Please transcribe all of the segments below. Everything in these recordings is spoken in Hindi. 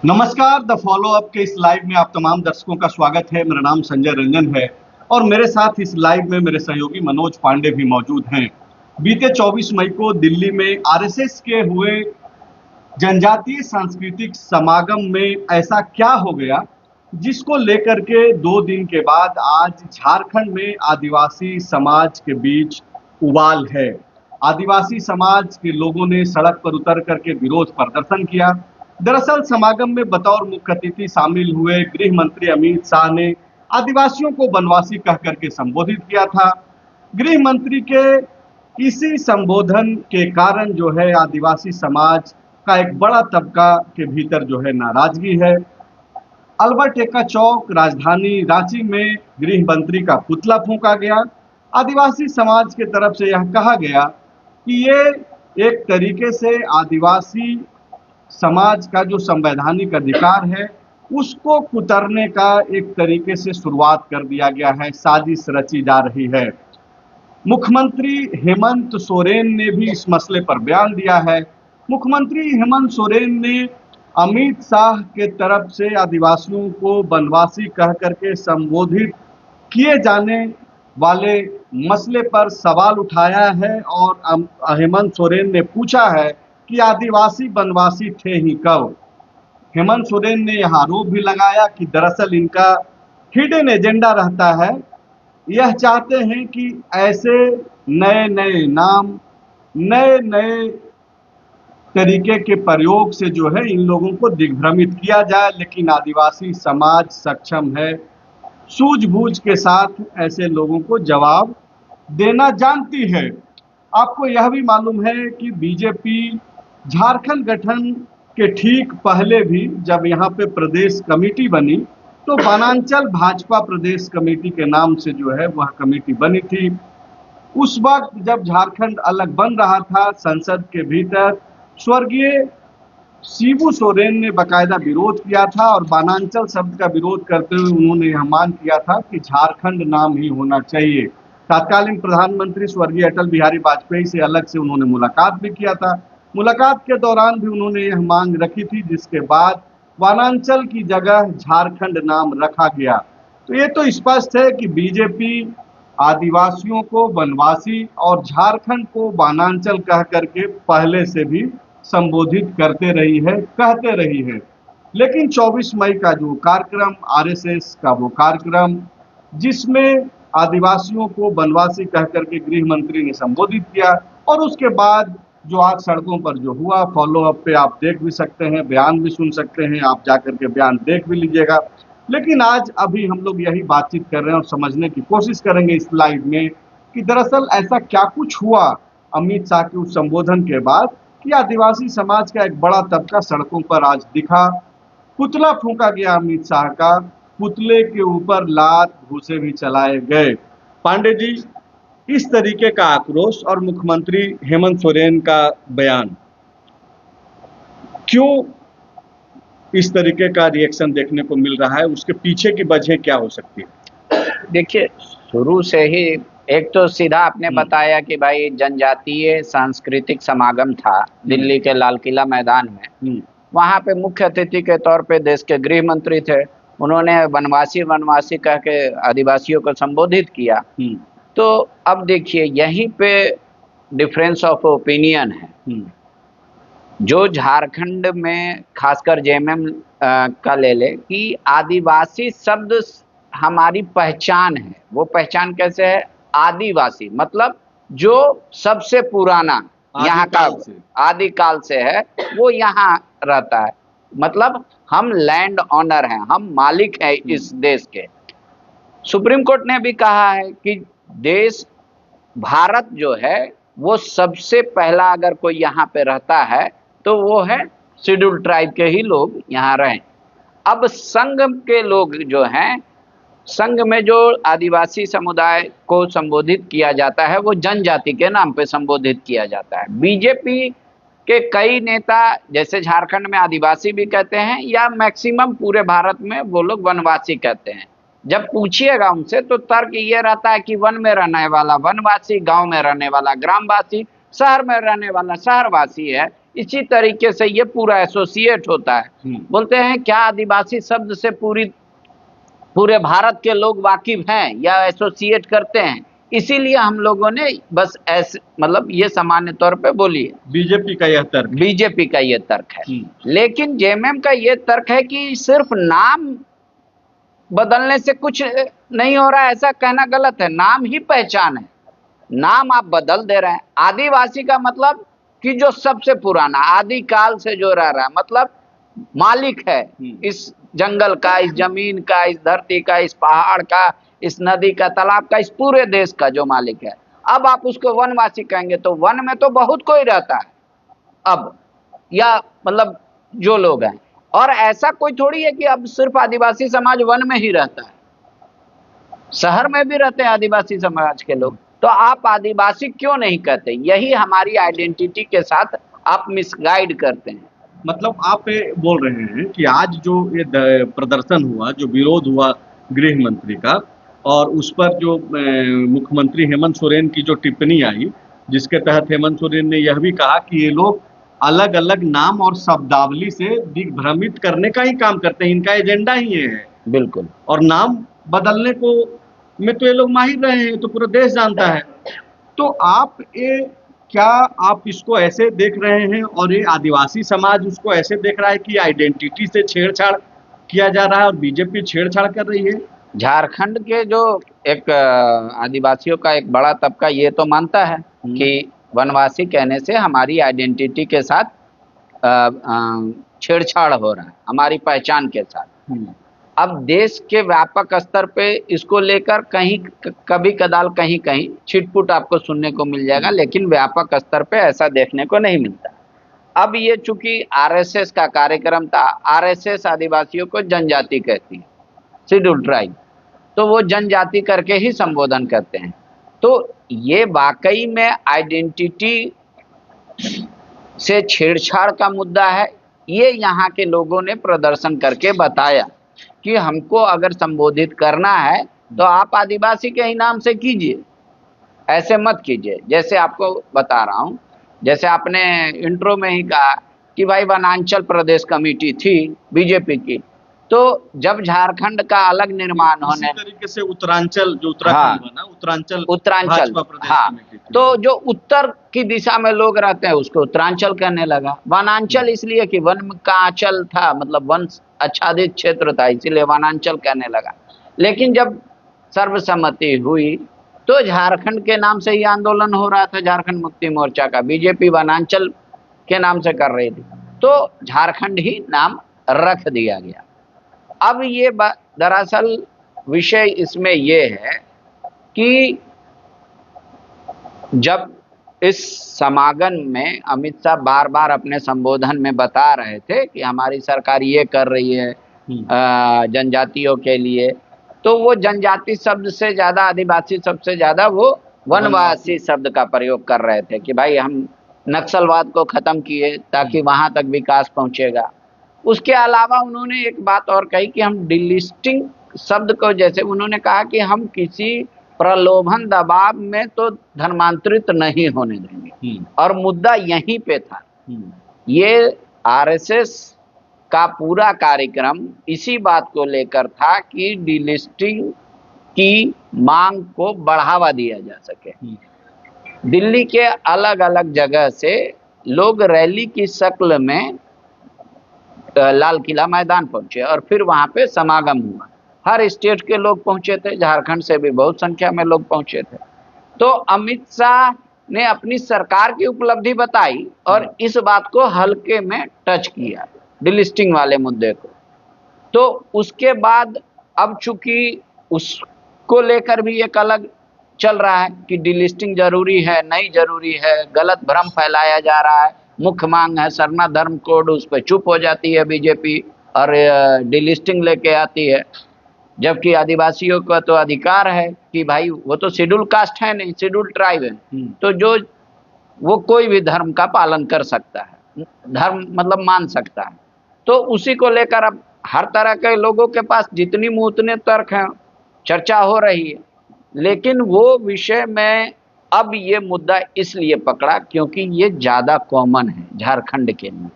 नमस्कार। द फॉलो अप के इस लाइव में आप तमाम दर्शकों का स्वागत है। मेरा नाम संजय रंजन है और मेरे साथ इस लाइव में मेरे सहयोगी मनोज पांडे भी मौजूद हैं। बीते 24 मई को दिल्ली में आरएसएस के हुए जनजातीय सांस्कृतिक समागम में ऐसा क्या हो गया जिसको लेकर के 2 दिन के बाद आज झारखंड में आदिवासी समाज के बीच उबाल है। आदिवासी समाज के लोगों ने सड़क पर उतर करके विरोध प्रदर्शन किया। दरअसल समागम में बतौर मुख्य अतिथि शामिल हुए गृह मंत्री अमित शाह ने आदिवासियों को वनवासी कह करके संबोधित किया था। गृह मंत्री के इसी संबोधन के कारण जो है आदिवासी समाज का एक बड़ा तबका के भीतर जो है नाराजगी है। अल्बर्ट एक्का चौक राजधानी रांची में गृह मंत्री का पुतला फूंका गया। आदिवासी समाज के तरफ से यह कहा गया कि ये एक तरीके से आदिवासी समाज का जो संवैधानिक अधिकार है उसको कुतरने का एक तरीके से शुरुआत कर दिया गया है, साजिश रची जा रही है। मुख्यमंत्री हेमंत सोरेन ने भी इस मसले पर बयान दिया है। मुख्यमंत्री हेमंत सोरेन ने अमित शाह के तरफ से आदिवासियों को वनवासी कह करके संबोधित किए जाने वाले मसले पर सवाल उठाया है और हेमंत सोरेन ने पूछा है कि आदिवासी वनवासी थे ही कब। हेमंत सोरेन ने यह आरोप भी लगाया कि दरअसल इनका हिडन एजेंडा रहता है। यह चाहते हैं कि ऐसे नए नए नाम, नए नए तरीके के प्रयोग से जो है इन लोगों को दिग्भ्रमित किया जाए, लेकिन आदिवासी समाज सक्षम है सूझबूझ के साथ ऐसे लोगों को जवाब देना जानती है। आपको यह भी मालूम है कि बीजेपी झारखंड गठन के ठीक पहले भी जब यहाँ पे प्रदेश कमेटी बनी तो वनांचल भाजपा प्रदेश कमेटी के नाम से जो है वह कमेटी बनी थी। उस वक्त जब झारखंड अलग बन रहा था, संसद के भीतर स्वर्गीय शिबू सोरेन ने बाकायदा विरोध किया था और वनांचल शब्द का विरोध करते हुए उन्होंने यह मांग किया था कि झारखंड नाम ही होना चाहिए। तत्कालीन प्रधानमंत्री स्वर्गीय अटल बिहारी वाजपेयी से अलग से उन्होंने मुलाकात भी किया था। मुलाकात के दौरान भी उन्होंने यह मांग रखी थी, जिसके बाद वनांचल की जगह झारखंड नाम रखा गया। तो ये तो स्पष्ट है कि बीजेपी आदिवासियों को वनवासी और झारखंड को वनांचल कह करके पहले से भी संबोधित करते रही है, कहते रही है। लेकिन 24 मई का जो कार्यक्रम, आरएसएस का वो कार्यक्रम जिसमें आदिवासियों को वनवासी कह करके गृह मंत्री ने संबोधित किया और उसके बाद जो आज सड़कों पर जो हुआ, फॉलो अप पे आप देख भी सकते हैं, बयान भी सुन सकते हैं, आप जाकर के बयान देख भी लीजिएगा। लेकिन आज अभी हम लोग यही बातचीत कर रहे हैं और समझने की कोशिश करेंगे इस लाइव में कि दरअसल ऐसा क्या कुछ हुआ अमित शाह के उस संबोधन के बाद कि आदिवासी समाज का एक बड़ा तबका सड़कों पर आज दिखा। पुतला फूंका गया अमित शाह का, पुतले के ऊपर लात घूंसे भी चलाए गए। पांडे जी, इस तरीके का आक्रोश और मुख्यमंत्री हेमंत सोरेन का बयान, क्यों इस तरीके का रिएक्शन देखने को मिल रहा है? उसके पीछे की वजह क्या हो सकती है? देखिए, शुरू से ही एक तो सीधा आपने बताया कि भाई जनजातीय सांस्कृतिक समागम था दिल्ली के लाल किला मैदान में। वहां पे मुख्य अतिथि के तौर पे देश के गृह मंत्री थे। उन्होंने वनवासी वनवासी कह के आदिवासियों को संबोधित किया। तो अब देखिए, यहीं पे डिफरेंस ऑफ ओपिनियन है। जो झारखंड में खासकर जेएमएम का ले ले कि आदिवासी शब्द हमारी पहचान है। वो पहचान कैसे है? आदिवासी मतलब जो सबसे पुराना यहाँ का आदिकाल से है, वो यहाँ रहता है। मतलब हम लैंड ऑनर हैं, हम मालिक हैं इस देश के। सुप्रीम कोर्ट ने भी कहा है कि देश भारत जो है वो सबसे पहला अगर कोई यहाँ पे रहता है तो वो है शेड्यूल ट्राइब के ही लोग यहाँ रहें। अब संघ के लोग जो हैं, संघ में जो आदिवासी समुदाय को संबोधित किया जाता है वो जनजाति के नाम पे संबोधित किया जाता है। बीजेपी के कई नेता जैसे झारखंड में आदिवासी भी कहते हैं या मैक्सिमम पूरे भारत में वो लोग वनवासी कहते हैं। जब पूछिएगा उनसे तो तर्क ये रहता है कि वन में रहने वाला वनवासी, गांव में रहने वाला ग्रामवासी, शहर में रहने वाला शहरवासी है। इसी तरीके से ये पूरा एसोसिएट होता है। बोलते हैं क्या आदिवासी शब्द से पूरे भारत के लोग वाकिफ हैं या एसोसिएट करते हैं, इसीलिए हम लोगों ने बस ऐसे मतलब ये सामान्य तौर पे बोली है। बीजेपी का यह तर्क, बीजेपी का ये तर्क है। लेकिन जेएमएम का ये तर्क है कि सिर्फ नाम बदलने से कुछ नहीं हो रहा है, ऐसा कहना गलत है। नाम ही पहचान है, नाम आप बदल दे रहे हैं। आदिवासी का मतलब कि जो सबसे पुराना आदि काल से जो रह रहा है, मतलब मालिक है इस जंगल का, इस जमीन का, इस धरती का, इस पहाड़ का, इस नदी का, तालाब का, इस पूरे देश का जो मालिक है। अब आप उसको वनवासी कहेंगे तो वन में तो बहुत कोई रहता है अब, या मतलब जो लोग हैं, और ऐसा कोई थोड़ी है कि अब सिर्फ आदिवासी समाज वन में ही रहता है, शहर में भी रहते हैं आदिवासी समाज के लोग। तो आप आदिवासी क्यों नहीं कहते? यही हमारी आइडेंटिटी के साथ आप मिसगाइड करते हैं। मतलब आप ये बोल रहे हैं कि आज जो ये प्रदर्शन हुआ, जो विरोध हुआ गृह मंत्री का, और उस पर जो मुख्यमंत्री हेमंत सोरेन की जो टिप्पणी आई, जिसके तहत हेमंत सोरेन ने यह भी कहा कि ये लोग अलग अलग नाम और शब्दावली से दिग्भ्रमित करने का ही काम करते हैं, इनका एजेंडा ही ये है। बिल्कुल। और नाम बदलने को में तो ये लोग माहिर रहे हैं, तो पूरा देश जानता है। तो आप ये क्या आप इसको ऐसे देख रहे हैं, और ये आदिवासी समाज उसको ऐसे देख रहा है कि आइडेंटिटी से छेड़छाड़ किया जा रहा है और बीजेपी छेड़छाड़ कर रही है? झारखंड के जो एक आदिवासियों का एक बड़ा तबका ये तो मानता है कि वनवासी कहने से हमारी आइडेंटिटी के साथ छेड़छाड़ हो रहा है, हमारी पहचान के साथ। अब देश के व्यापक स्तर पे इसको लेकर कहीं कभी कदाल कहीं कहीं छिटपुट आपको सुनने को मिल जाएगा, लेकिन व्यापक स्तर पे ऐसा देखने को नहीं मिलता। अब ये चूंकि आरएसएस का कार्यक्रम था, आरएसएस आदिवासियों को जनजाति कहती है, शेड्यूल ट्राइब, तो वो जनजाति करके ही संबोधन करते हैं। तो ये वाकई में आइडेंटिटी से छेड़छाड़ का मुद्दा है। ये यहाँ के लोगों ने प्रदर्शन करके बताया कि हमको अगर संबोधित करना है तो आप आदिवासी के ही नाम से कीजिए, ऐसे मत कीजिए। जैसे आपको बता रहा हूँ, जैसे आपने इंट्रो में ही कहा कि भाई वनांचल प्रदेश कमेटी थी बीजेपी की, तो जब झारखंड का अलग निर्माण होने तरीके से उत्तरांचल जो उत्तराखंड बना, उत्तरांचल हाँ, तो जो उत्तर की दिशा में लोग रहते हैं उसको उत्तरांचल कहने लगा। वनांचल इसलिए कि वन का आंचल था, मतलब वन आच्छादित क्षेत्र था, इसीलिए वनांचल कहने लगा। लेकिन जब सर्वसम्मति हुई तो झारखंड के नाम से ही आंदोलन हो रहा था, झारखंड मुक्ति मोर्चा का, बीजेपी वनांचल के नाम से कर रही थी, तो झारखंड ही नाम रख दिया गया। अब ये दरअसल विषय इसमें ये है कि जब इस समागम में अमित शाह बार बार अपने संबोधन में बता रहे थे कि हमारी सरकार ये कर रही है जनजातियों के लिए, तो वो जनजाति शब्द से ज्यादा, आदिवासी शब्द से ज्यादा वो वनवासी शब्द का प्रयोग कर रहे थे कि भाई हम नक्सलवाद को खत्म किए ताकि वहां तक विकास पहुंचेगा। उसके अलावा उन्होंने एक बात और कही कि हम डिलिस्टिंग शब्द को, जैसे उन्होंने कहा कि हम किसी प्रलोभन दबाव में तो धर्मांतरित नहीं होने देंगे, और मुद्दा यहीं पे था। ये आरएसएस का पूरा कार्यक्रम इसी बात को लेकर था कि डिलिस्टिंग की मांग को बढ़ावा दिया जा सके। दिल्ली के अलग अलग जगह से लोग रैली की शक्ल में लाल किला मैदान पहुंचे और फिर वहां पे समागम हुआ। हर स्टेट के लोग पहुंचे थे, झारखंड से भी बहुत संख्या में लोग पहुंचे थे। तो अमित शाह ने अपनी सरकार की उपलब्धि बताई और इस बात को हल्के में टच किया, डिलिस्टिंग वाले मुद्दे को। तो उसके बाद अब चूंकि उसको लेकर भी एक अलग चल रहा है कि डिलिस्टिंग जरूरी है, नहीं जरूरी है, गलत भ्रम फैलाया जा रहा है। मुख्य मांग है सरना धर्म कोड, उस पर चुप हो जाती है बीजेपी और डिलिस्टिंग लेके आती है, जबकि आदिवासियों का तो अधिकार है कि भाई वो तो शेड्यूल कास्ट है नहीं, शेड्यूल ट्राइब है, तो जो वो कोई भी धर्म का पालन कर सकता है, धर्म मतलब मान सकता है। तो उसी को लेकर अब हर तरह के लोगों के पास जितनी मुँह उतने तर्क हैं, चर्चा हो रही है। लेकिन वो विषय मैं अब ये मुद्दा इसलिए पकड़ा क्योंकि ये ज्यादा कॉमन है झारखंड के लिए।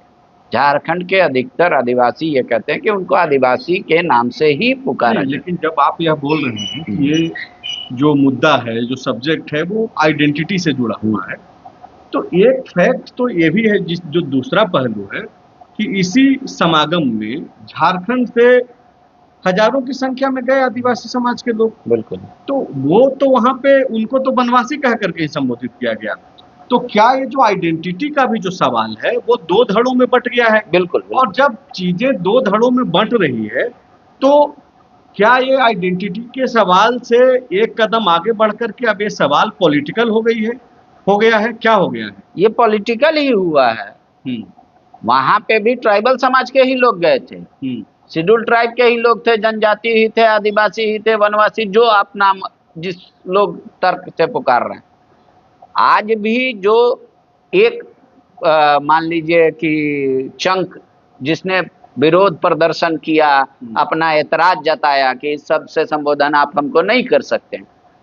झारखंड के अधिकतर आदिवासी ये कहते हैं कि उनको आदिवासी के नाम से ही पुकारा नहीं, जाए। लेकिन जब आप यह बोल रहे हैं कि ये जो मुद्दा है, जो सब्जेक्ट है, वो आइडेंटिटी से जुड़ा हुआ है, तो एक फैक्ट तो ये भी है, जो दूसरा पहलू है कि इसी समागम में झारखंड से हजारों की संख्या में गए आदिवासी समाज के लोग। बिल्कुल। तो वो तो वहां पे उनको तो वनवासी कह करके ही संबोधित किया गया। तो क्या ये जो आइडेंटिटी का भी जो सवाल है वो दो धड़ों में बंट गया है? बिल्कुल, बिल्कुल। और जब चीजें दो धड़ों में बंट रही है, तो क्या ये आइडेंटिटी के सवाल से एक कदम आगे बढ़ करके अब ये सवाल पॉलिटिकल हो गया है, क्या हो गया है? ये पॉलिटिकल ही हुआ है। वहां पे भी ट्राइबल समाज के ही लोग गए थे, शेड्यूल ट्राइब के ही लोग थे, जनजाति ही थे, आदिवासी ही थे, वनवासी, जो आप नाम जिस लोग तर्क से पुकार रहे हैं। आज भी जो एक मान लीजिए कि चंक जिसने विरोध प्रदर्शन किया, अपना एतराज जताया कि इस सब से संबोधन आप हमको नहीं कर सकते,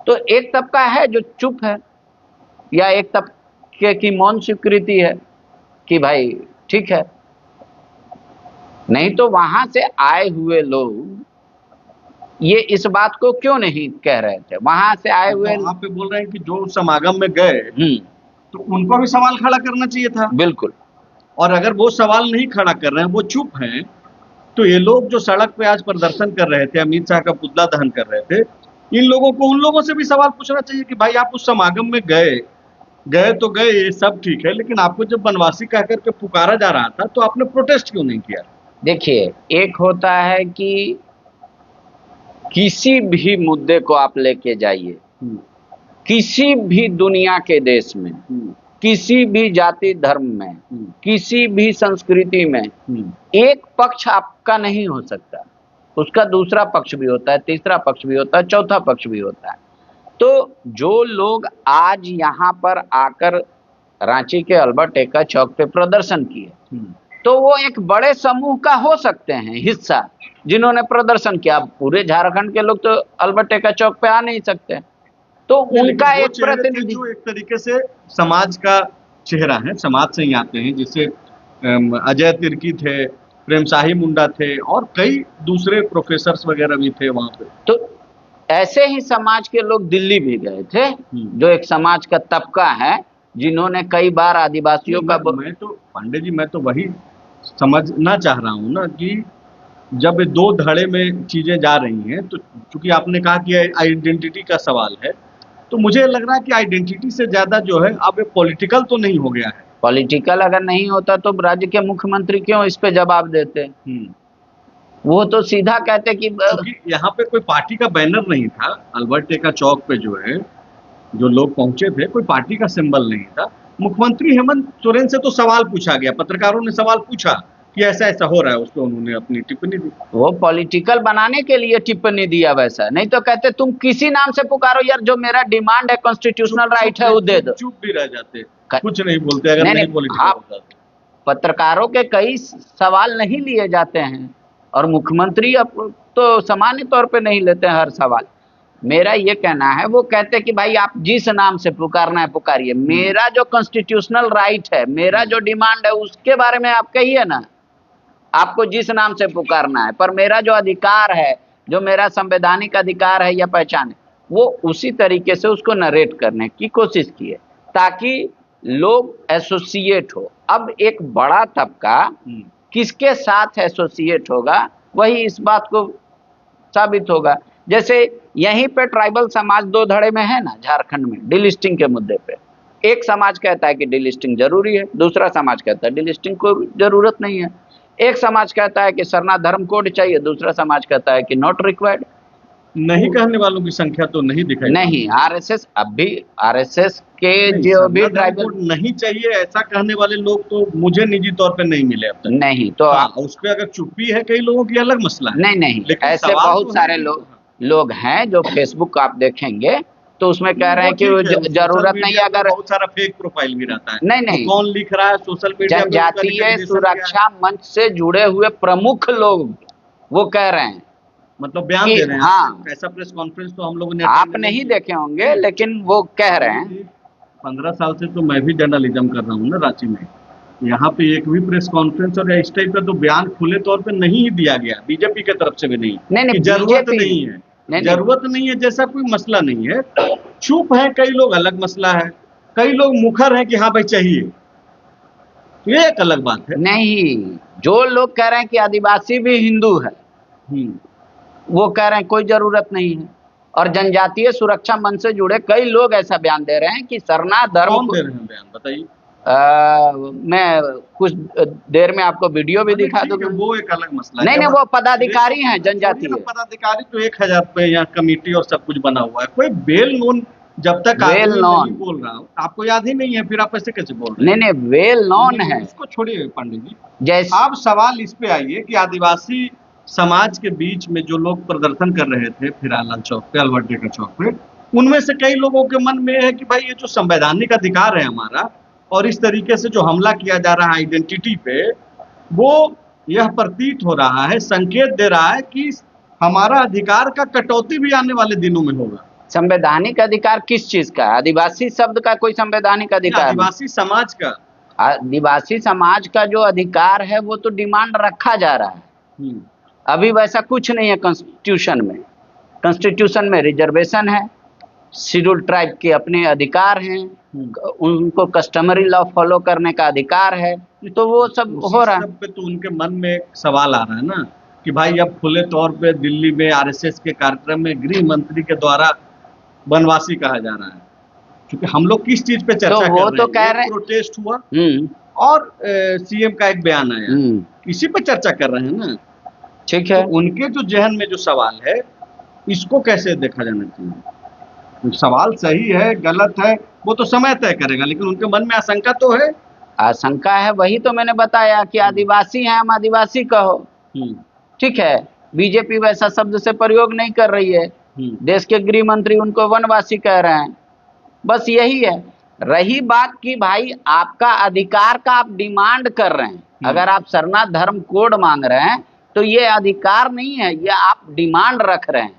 तो एक तबका है जो चुप है, या एक तबके की मौन स्वीकृति है कि भाई ठीक है। नहीं तो वहां से आए हुए लोग ये इस बात को क्यों नहीं कह रहे थे? वहां से आए हुए वहां पे बोल रहे हैं कि जो समागम में गए तो उनको भी सवाल खड़ा करना चाहिए था। बिल्कुल। और अगर वो सवाल नहीं खड़ा कर रहे हैं, वो चुप हैं, तो ये लोग जो सड़क पे आज प्रदर्शन कर रहे थे, अमित शाह का पुतला दहन कर रहे थे, इन लोगों को उन लोगों से भी सवाल पूछना चाहिए कि भाई आप उस समागम में गए तो गए, ये सब ठीक है, लेकिन आपको जब वनवासी कह करके पुकारा जा रहा था तो आपने प्रोटेस्ट क्यों नहीं किया? देखिए, एक होता है कि किसी भी मुद्दे को आप लेके जाइए, किसी भी दुनिया के देश में, किसी भी जाति धर्म में, किसी भी संस्कृति में एक पक्ष आपका नहीं हो सकता, उसका दूसरा पक्ष भी होता है, तीसरा पक्ष भी होता है, चौथा पक्ष भी होता है। तो जो लोग आज यहाँ पर आकर रांची के अल्बर्ट एक्का चौक पे प्रदर्शन किए, तो वो एक बड़े समूह का हो सकते हैं हिस्सा, जिन्होंने प्रदर्शन किया। पूरे झारखंड के लोग तो अल्बर्ट एक्का चौक पे आ नहीं सकते, तो उनका एक प्रतिनिधि जो एक तरीके से समाज का चेहरा है, समाज से ही आते हैं, जिससे अजय तिर्की थे, प्रेम शाही मुंडा थे, और कई दूसरे प्रोफेसर्स वगैरह भी थे वहां पे। तो ऐसे ही समाज के लोग दिल्ली भी गए थे, जो एक समाज का तबका है, जिन्होंने कई बार आदिवासियों का मैं तो पांडे जी, मैं तो वही समझना चाह रहा हूँ ना कि जब दो धड़े में चीजें जा रही हैं, तो चूंकि आपने कहा कि आइडेंटिटी का सवाल है, तो मुझे लग रहा है कि आइडेंटिटी से ज्यादा जो है अब पॉलिटिकल तो नहीं हो गया है। पॉलिटिकल अगर नहीं होता तो राज्य के मुख्यमंत्री क्यों इस पे जवाब देते? वो तो सीधा कहते कि यहाँ पे कोई पार्टी का बैनर नहीं था, अल्बर्ट एक्का चौक पे जो है जो लोग पहुंचे थे, कोई पार्टी का सिंबल नहीं था। मुख्यमंत्री हेमंत सोरेन से तो सवाल पूछा गया, पत्रकारों ने सवाल पूछा कि ऐसा ऐसा हो रहा है, उस पर उन्होंने अपनी टिप्पणी दी। वो पॉलिटिकल बनाने के लिए टिप्पणी दिया, वैसा नहीं तो कहते तुम किसी नाम से पुकारो यार, जो मेरा डिमांड है, कॉन्स्टिट्यूशनल राइट है, वो दे दो। चुप भी रह जाते, कुछ नहीं बोलते अगर नहीं पॉलिटिकल होता। पत्रकारों के कई सवाल नहीं लिए जाते हैं, और मुख्यमंत्री अब तो सामान्य तौर पे नहीं लेते हैं हर सवाल। मेरा ये कहना है, वो कहते कि भाई आप जिस नाम से पुकारना है पुकारिए, मेरा जो कॉन्स्टिट्यूशनल राइट है, मेरा जो डिमांड है, उसके बारे में आप कहिए ना, आपको जिस नाम से पुकारना है, पर मेरा जो अधिकार है, जो मेरा संवैधानिक अधिकार है या पहचान है, वो उसी तरीके से उसको नरेट करने की कोशिश की है, ताकि लोग एसोसिएट हो। अब एक बड़ा तबका किसके साथ एसोसिएट होगा, वही इस बात को साबित होगा। जैसे यहीं पे ट्राइबल समाज दो धड़े में है ना झारखंड में, डिलिस्टिंग के मुद्दे पे। एक समाज कहता है कि डिलिस्टिंग जरूरी है, दूसरा समाज कहता है डिलिस्टिंग को जरूरत नहीं है। एक समाज कहता है कि सरना धर्म कोड चाहिए, दूसरा समाज कहता है कि नॉट रिक्वायर्ड। नहीं कहने वालों की संख्या तो नहीं दिखाई नहीं, आरएसएस, अब भी आरएसएस के जो भी ट्राइबल नहीं चाहिए ऐसा कहने वाले लोग तो मुझे निजी तौर पे नहीं मिले अब तक। नहीं तो उस पे अगर चुप्पी है कई लोगों की, अलग मसला है। नहीं, ऐसे बहुत सारे लोग हैं जो फेसबुक आप देखेंगे तो उसमें कह रहे हैं कि जरूरत नहीं है। अगर बहुत सारा फेक प्रोफाइल भी रहता है, नहीं, कौन लिख रहा है सोशल मीडिया, जनजातीय सुरक्षा मंच से जुड़े हुए प्रमुख लोग वो कह रहे हैं, मतलब बयान दे रहे हैं। हाँ, ऐसा प्रेस कॉन्फ्रेंस तो हम लोगों ने आप नहीं देखे होंगे, लेकिन वो कह रहे हैं 15 साल से तो मैं भी जर्नलिज्म कर रहा हूँ ना रांची में। यहाँ पे एक भी प्रेस कॉन्फ्रेंस और इस टाइप का तो बयान खुले तौर पे नहीं ही दिया गया, बीजेपी के तरफ से भी नहीं। नहीं, कि जरूरत BJP नहीं है, नहीं, जरूरत नहीं है जैसा कोई मसला नहीं है। चुप है कई लोग, अलग मसला है। कई लोग मुखर हैं कि हाँ भाई चाहिए, ये एक अलग बात है। नहीं, जो लोग कह रहे हैं कि आदिवासी भी हिंदू है, वो कह रहे हैं कोई जरूरत नहीं है। और जनजातीय सुरक्षा मंच से जुड़े कई लोग ऐसा बयान दे रहे हैं कि सरना धर्म कौन दे रहे हैं बयान, बताइए। मैं कुछ देर में आपको वीडियो भी दिखा दूंगा। वो एक अलग मसला है। नहीं, वो पदाधिकारी हैं जनजातीय। पदाधिकारी तो 1000 पे यहाँ कमेटी और सब कुछ बना हुआ है। कोई वेल नोन जब तक वेल नोन नहीं बोल रहा हूँ, आपको याद ही नहीं है, फिर आप ऐसे कैसे बोल रहे हैं? नहीं, वेल नोन है। उसको छोड़िए पंडित जी, जैसे आप सवाल इस पे आइए कि आदिवासी समाज के बीच में जो लोग प्रदर्शन कर रहे थे फिरालाल चौक पे, अलवर्टेका चौक पे, उनमें से कई लोगों के मन में है कि भाई ये जो संवैधानिक अधिकार है हमारा, और इस तरीके से जो हमला किया जा रहा है आइडेंटिटी पे, वो यह प्रतीत हो रहा है, संकेत दे रहा है कि हमारा अधिकार का कटौती भी आने वाले दिनों में होगा। संवैधानिक अधिकार किस चीज का? आदिवासी शब्द का कोई संवैधानिक अधिकार? आदिवासी समाज का, आदिवासी समाज का जो अधिकार है वो तो डिमांड रखा जा रहा है। अभी वैसा कुछ नहीं है कॉन्स्टिट्यूशन में। कॉन्स्टिट्यूशन में रिजर्वेशन है, शेड्यूल ट्राइब के अपने अधिकार हैं, उनको कस्टमरी लॉ फॉलो करने का अधिकार है, तो वो सब हो रहा है। पे तो उनके मन में एक सवाल आ रहा है ना कि भाई अब खुले तौर पे दिल्ली में आरएसएस के कार्यक्रम में गृह मंत्री के द्वारा वनवासी कहा जा रहा है। क्योंकि हम लोग किस चीज पे चर्चा कर रहे हैं? कह रहे हैं प्रोटेस्ट हुआ और सीएम का एक बयान आया, इसी पे चर्चा कर रहे हैं ना। ठीक है, तो उनके जो जहन में जो सवाल है, इसको कैसे देखा जाना चाहिए? सवाल सही है गलत है वो तो समय तय करेगा, लेकिन उनके मन में आशंका तो है। आशंका है, वही तो मैंने बताया कि आदिवासी हैं, हम आदिवासी कहो। ठीक है, बीजेपी वैसा शब्द से प्रयोग नहीं कर रही है। देश के गृह मंत्री उनको वनवासी कह रहे हैं, बस यही है। रही बात कि भाई आपका अधिकार का आप डिमांड कर रहे हैं, अगर आप सरना धर्म कोड मांग रहे हैं तो ये अधिकार नहीं है, ये आप डिमांड रख रहे हैं।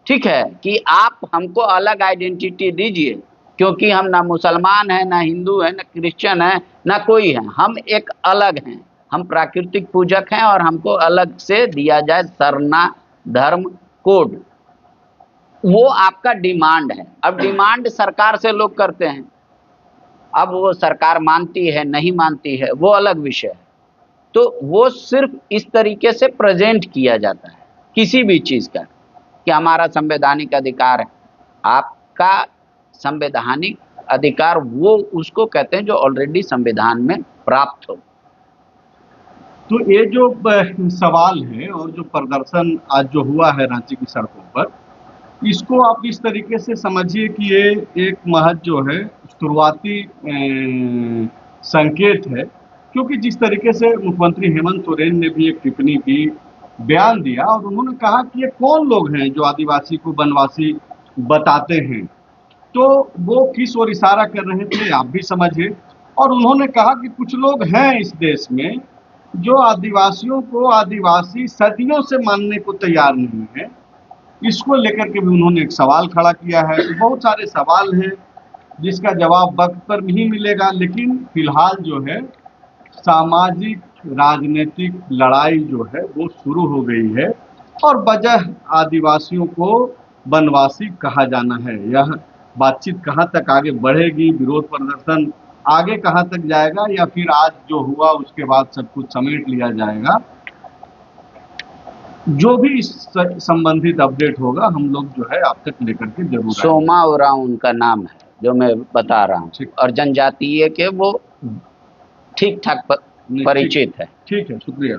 ठीक है, कि आप हमको अलग आइडेंटिटी दीजिए, क्योंकि हम ना मुसलमान हैं, ना हिंदू हैं, ना क्रिश्चियन हैं, ना कोई है, हम एक अलग हैं, हम प्राकृतिक पूजक हैं और हमको अलग से दिया जाए सरना धर्म कोड। वो आपका डिमांड है। अब डिमांड सरकार से लोग करते हैं, अब वो सरकार मानती है नहीं मानती है वो अलग विषय है। तो वो सिर्फ इस तरीके से प्रेजेंट किया जाता है किसी भी चीज का कि हमारा संवैधानिक अधिकार है। आपका संवैधानिक अधिकार वो उसको कहते हैं जो ऑलरेडी संविधान में प्राप्त हो। तो ये जो सवाल है और जो प्रदर्शन आज जो हुआ है रांची की सड़कों पर, इसको आप इस तरीके से समझिए कि ये एक महज जो है शुरुआती संकेत है, क्योंकि जिस तरीके से मुख्यमंत्री हेमंत सोरेन ने भी एक टिप्पणी की, बयान दिया, और उन्होंने कहा कि ये कौन लोग हैं जो आदिवासी को वनवासी बताते हैं, तो वो किस ओर इशारा कर रहे थे आप भी समझिए। और उन्होंने कहा कि कुछ लोग हैं इस देश में जो आदिवासियों को आदिवासी सदियों से मानने को तैयार नहीं है। इसको लेकर के भी उन्होंने एक सवाल खड़ा किया है। तो बहुत सारे सवाल हैं जिसका जवाब वक्त पर नहीं मिलेगा, लेकिन फिलहाल जो है सामाजिक राजनीतिक लड़ाई जो है वो शुरू हो गई है, और वजह आदिवासियों को वनवासी कहा जाना है। यह बातचीत कहाँ तक आगे बढ़ेगी, विरोध प्रदर्शन आगे कहाँ तक जाएगा, या फिर आज जो हुआ उसके बाद सब कुछ समेट लिया जाएगा, जो भी इस संबंधित अपडेट होगा हम लोग जो है आप तक लेकर के जरूर। सोमा उरांव उनका नाम है जो मैं बता रहा हूँ, और जनजातीय के वो ठीक ठाक परिचित है। ठीक है, शुक्रिया।